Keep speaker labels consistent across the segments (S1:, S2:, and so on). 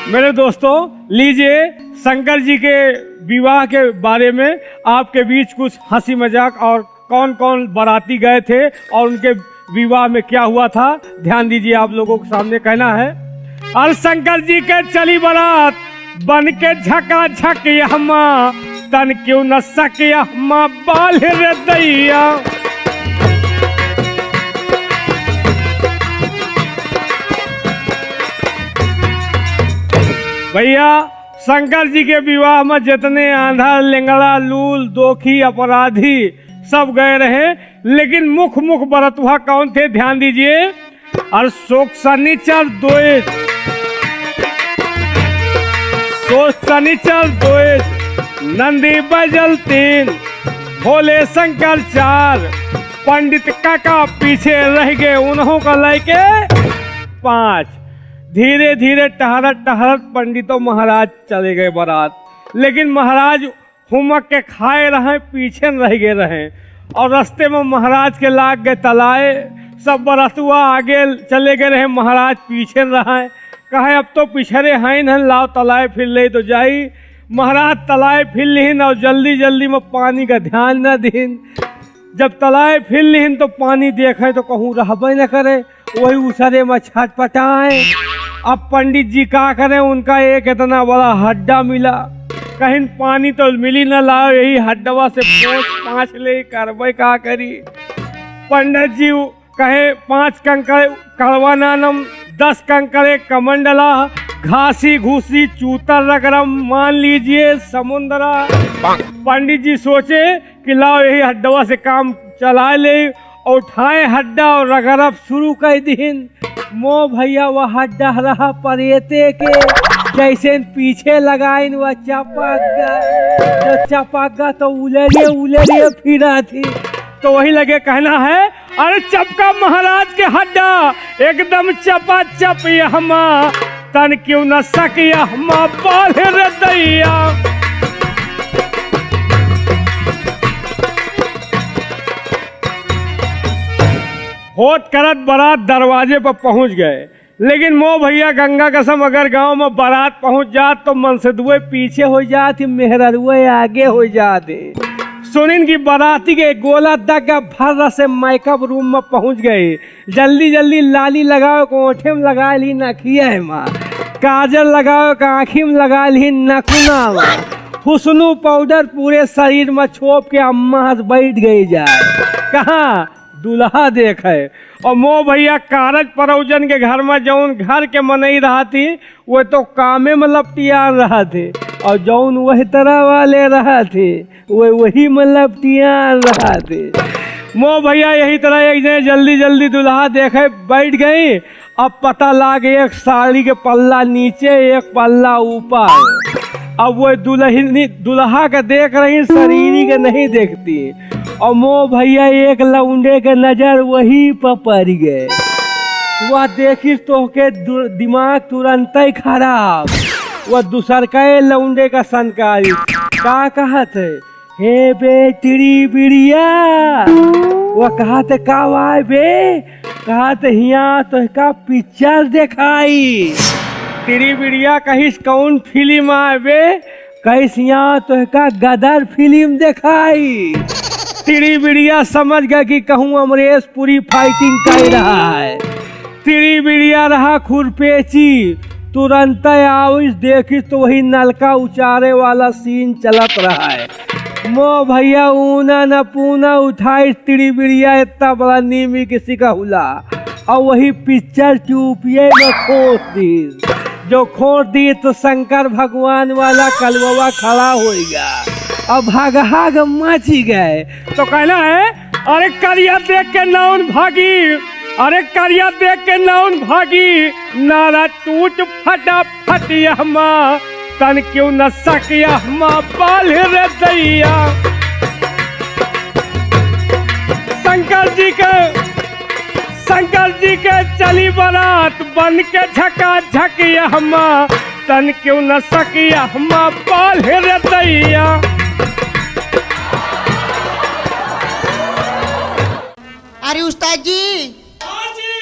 S1: मेरे दोस्तों, लीजिए शंकर जी के विवाह के बारे में आपके बीच कुछ हंसी मजाक और कौन कौन बाराती गए थे और उनके विवाह में क्या हुआ था, ध्यान दीजिए। आप लोगों के सामने कहना है। और शंकर जी के चली बारात बन के झका झक यहमा, तन क्यों न सक यहमा बाल रे दैया। भैया, शंकर जी के विवाह में जितने आंधा लेंगड़ा लूल दोखी अपराधी सब गए रहे, लेकिन मुख बरतुआ कौन थे, ध्यान दीजिए। और शोक शनिचर दोए नंदी बजल 3 भोले शंकर 4 पंडित काका पीछे रह गए उन्हों का लेके 5। धीरे धीरे टहरत पंडितों महाराज चले गए बारात, लेकिन महाराज हुमक के खाए रहे, पीछे रह गए रहे। और रास्ते में महाराज के लाग गए तलाए, सब बरतुआ आगे चले गए रहे, महाराज पीछे रहे। कहे अब तो पिछड़े हैं न, लाओ तलाए फिर ले तो जाई। महाराज तलाए फिर लिहिन और जल्दी में पानी का ध्यान न दीन। जब तलाए फिर लिहिन तो पानी देखें तो कहूँ रहबे न करे, वही उसरे में छटपटाए। अब पंडित जी क्या करें, उनका एक इतना बड़ा हड्डा मिला, कहीं पानी तो मिली न, लाओ यही हड्डवा से पाँच ले करबे का करी। पंडित जी कहे 5 कंकड़ कड़वा नानम, 10 कंकड़े कमंडला, घासी घूसी चूतर रगरम, मान लीजिए समुद्रा। पंडित जी सोचे कि लाओ यही हड्डवा से काम चला ले, और उठाए हड्डा और रगरब शुरू कर दीन। मो भैया वह हड्डा रहा परेते के, जैसे पीछे लगाइन वह चपक तो उलरिए फिरा थी। तो वही लगे कहना है, अरे चपका महाराज के हड्डा एकदम चपा चप यहमा, तन क्यों न सक यहमा बाल रे दैया। होट करत बारात दरवाजे पर पहुंच गए, लेकिन मो भैया गंगा कसम अगर गांव में बारात पहुंच जात तो मनसदुए पीछे हो जाती, मेहररुए आगे हो जाते। सुनिन की बाराती के गोला दगा भर से मेकअप रूम में पहुंच गए। जल्दी लाली लगाओ को ओठे में लगा ली नखिया है माँ, काजल लगाओ का आँखी में लगा ली नखुना माँ, हुस्नु पाउडर पूरे शरीर में छोप के अम्मा हंस बैठ गई जाए। कहाँ दूल्हा देखे। और मो भैया कारज परौजन के घर में जौन घर के मनई रहा थी, वो तो कामे में लपटियान रहा थे, और जौन वही तरह वाले रहा थे वो वही में लपटियान रहा थे। मो भैया यही तरह एक जने जल्दी दूल्हा देखे बैठ गई। अब पता लाग एक साड़ी के पल्ला नीचे एक पल्ला ऊपर। अब वो दूल्हा का देख रही, शरीरी के नहीं देखती। और मो भैया एक लौंडे के नजर वही पर पड़ गए। वह देखी तो के दिमाग तुरंत ही खराब। वह दूसर के लौंडे का संकारी का कहत है, हे बेटी बिड़िया। वह कहते का वाय बे, कहते हिया तो का पिक्चर दिखाई। तिरी बिड़िया कहिस कौन फिल्म आए बे, कहिस यहाँ तो का गदर फिल्म दिखाई। तिरी बिड़िया समझ गया कि कहूँ अमरेश पूरी फाइटिंग कर रहा है। तिरी बिड़िया रहा खुरपेची, तुरंत आविश देखी तो वही नलका उचारे वाला सीन चलत रहा है। मो भैया ऊना न पूना उठाई तिरी बिड़िया इतना बड़ा नीमी किसी का हुला, और वही पिक्चर चुपिए में खोस दी। जो खोस दी तो शंकर भगवान वाला कलवा खड़ा हो गया, अब भाग मची गए। तो कहना है, अरे करिया देख के नौन भागी, अरे करिया देख के नौन भागी, नारा टूट फटा फट यहमा, तन क्यों न सक यहमा बाल रे दैया। शंकर जी के चली बारात बन के झका झक यहमा, तन क्यों न सक यहमा बाल रे दैया।
S2: अरे उस्ताद जी,
S1: हाँ जी,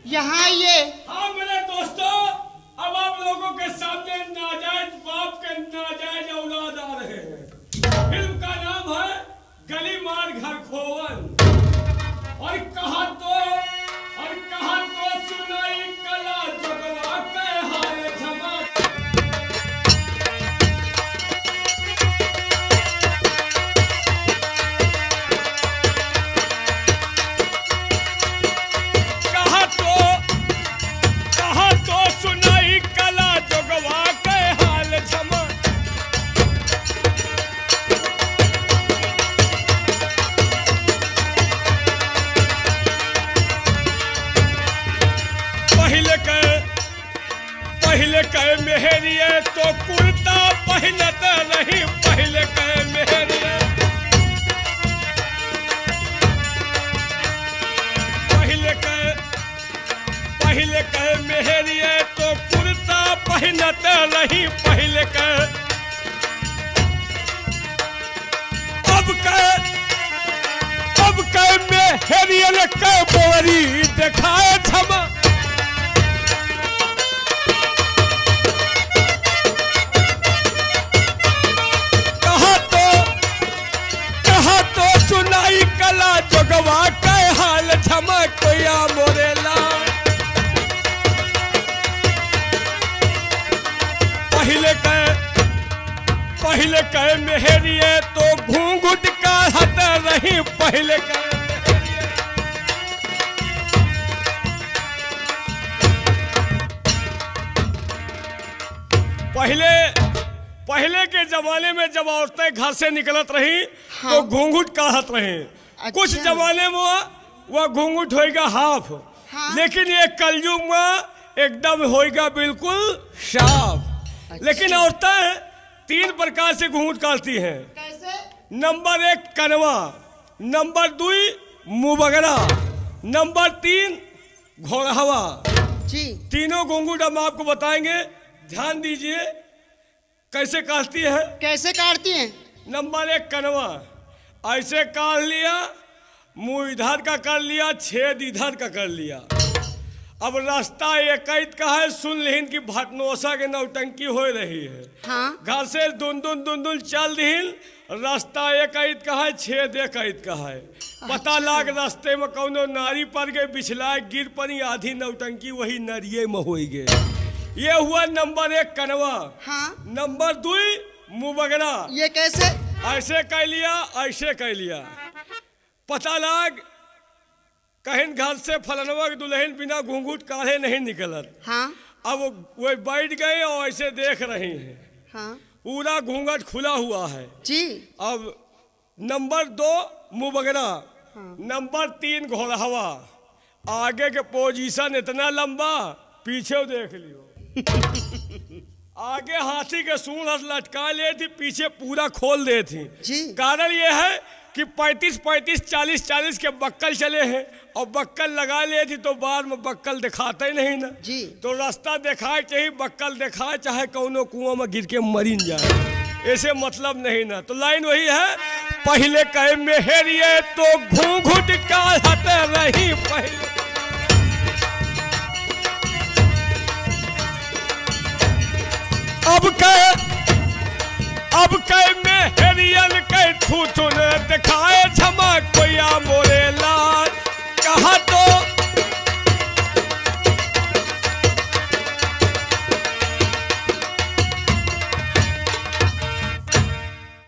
S2: यहाँ आइए।
S1: हाँ मेरे दोस्तों, अब आप लोगों के सामने नाजायज बाप के नाजायज औलाद आ रहे हैं। फिल्म का नाम है गली मार घर खोवन। और कहा तो सुनाई कला जगवा के हाय झमक। कहा तो सुनाई कला जगवा के हाल झमक। पहले कहे मेहरिए तो कुर्ता पहनत नहीं। पहले कहे मेहरिए तो कुर्ता पहनत नहीं। पहले कहे अब कहे मेहरिए ने कहे बोरी दिखाए झमक। सुनाई कला जगवा के हाल झमक कोया मोरेला। पहले कहे मेहरिए तो घूंघट का हट रही। पहले पहले के जमाने में जब औरतें घर से निकलत रही तो घूंघट काढ़त रही। कुछ जमाने में वह घूंघट होएगा हाफ। लेकिन ये कलयुग में एकदम होएगा बिल्कुल साफ। लेकिन औरतें 3 प्रकार से घूंघट काढ़ती हैं। नंबर 1 कनवा, नंबर 2 मुबगरा, नंबर 3 घोड़हवा। तीनों घूंघट हम आपको बताएंगे, ध्यान दीजिए कैसे काटती है।
S2: कैसे काटती हैं?
S1: नंबर 1 कनवा, ऐसे काट लिया, मुंह इधर का कर लिया, छेद इधर का कर लिया। अब रास्ता एक का है, सुन लेन की भटनोसा के नौटंकी हो रही है। घर से दुन चल दीन, रास्ता एक का है, छेद एक का है। पता लाग रास्ते में कौनो नारी पर गए, बिछलाए गिर पड़ी, आधी नौटंकी वही नरिये में हो गए। ये हुआ नंबर 1 कनवा। नंबर 2 मुबगरा।
S2: ये कैसे?
S1: ऐसे कह लिया, ऐसे कह लिया। पता लाग कहीं घर से फलनवा के दुल्हन बिना घूंघट काढ़े नहीं निकलत। अब वो बैठ गए और ऐसे देख रही हैं। पूरा घूंघट खुला हुआ है
S2: जी।
S1: अब नंबर 2 मुबगरा, नंबर 3 घोड़हवा। आगे के पोजीशन इतना लंबा, पीछे देख लियो। आगे हाथी के सूंड लटका ले थी, पीछे पूरा खोल दे थी। कारण ये है कि 35-35, 40-40 के बक्कल चले हैं और बक्कल लगा ले थी तो बाद में बक्कल दिखाते ही नहीं ना
S2: जी।
S1: तो रास्ता दिखाए चाहिए, बक्कल दिखाए, चाहे कौनो कुआं में गिर के मरीन जाए, ऐसे मतलब नहीं ना। तो लाइन वही है, पहले कहे मेहरिए तो घूंघट काढ़त रही। पहले अब कहे मेहरियन के थूथुन दिखाए झमक कोया मोरे लाल।